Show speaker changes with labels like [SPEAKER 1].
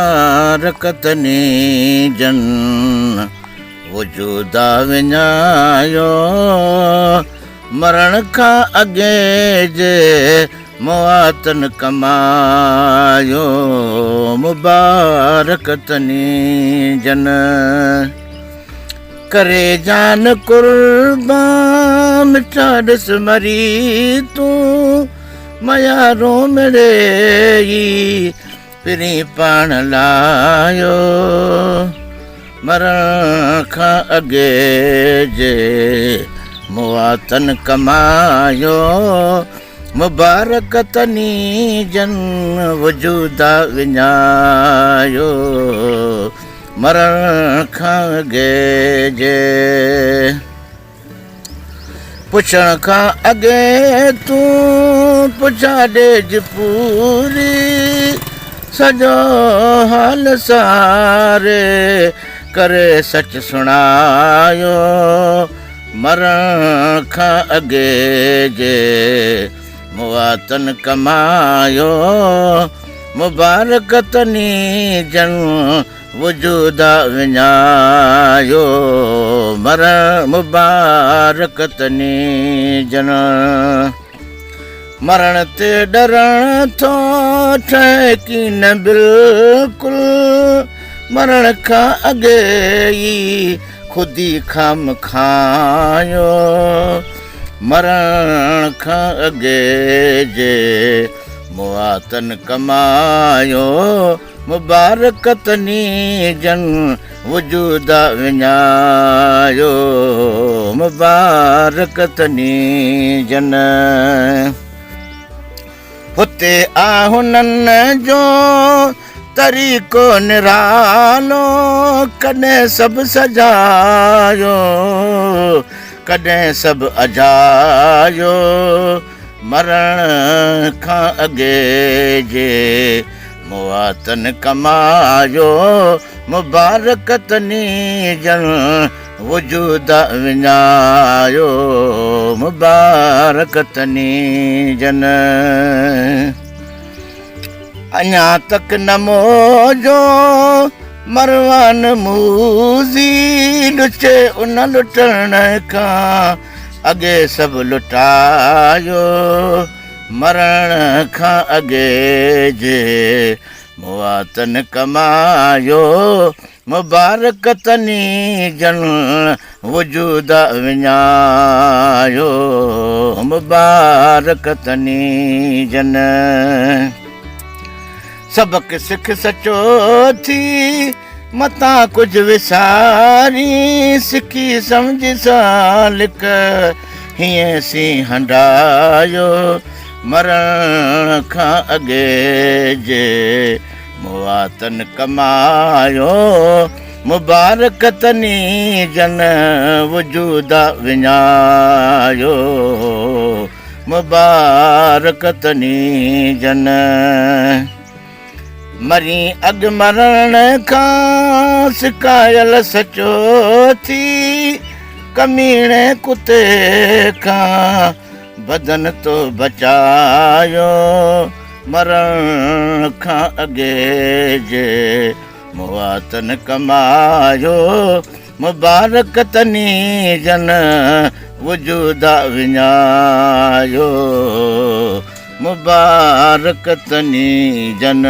[SPEAKER 1] मुबारकतनी जन वजूदा विञायो मरण खां अॻे जे मुआतन कमायो मुबारकतनी जन करे जान कुर्बान मिठा ॾिस मरी तूं मयारो मिड़े पिरी पाण लायो मरण खां अॻे जे मुआतन कमायो मुबारकतनी जन वजूदा विञायो मरण खां अॻे जे पुछण खां अॻे तूं पुछा ॾेज पूरी सॼो हाल सारे करे सच सुणायो मरण खां अॻे जे मुआतन कमायो मुबारकतनी जन वजूदा विञायो मरण मुबारकतनी जन मरण ते डरण थो ठहकी न बिल्कुलु मरण खां अॻे ई खुदी खाम खायो मरण खां अॻे जे मुआतन कमायो मुबारकतनी जन वजूदा विञायो मुबारकतनी जन हुते आहुनन जो तरीक़ो निरालो कॾहिं सभु सजायो कॾहिं सभु अजायो मरण खां अॻे जे मुआतन कमायो मुबारकतनी जन वजूदा विञायो मुबारकतनी जन अञा तक न मोजो मरवान मूज़ी लुचे उन लुटण खां अॻे सभु लुटायो मरण खां अॻे जे मुआतन कमायो मुबारकतनी जन वजूदा विञायो मुबारकतनी जन सबक सिख सचो थी मतां कुझु विसारी सिखी सम्झ सां लिक हीअं सी हंडायो मरण खां अॻे जे मुआतन कमायो मुबारकतनी जन वजूदा विञायो मुबारकतनी जन मरी अॻु मरण खां सिकायल सचो थी कमीणे कुते खां बदन तो बचायो मरण खां अॻे जे मुआतन कमायो मुबारकतनी जन वजूदा विञायो मुबारकतनी जन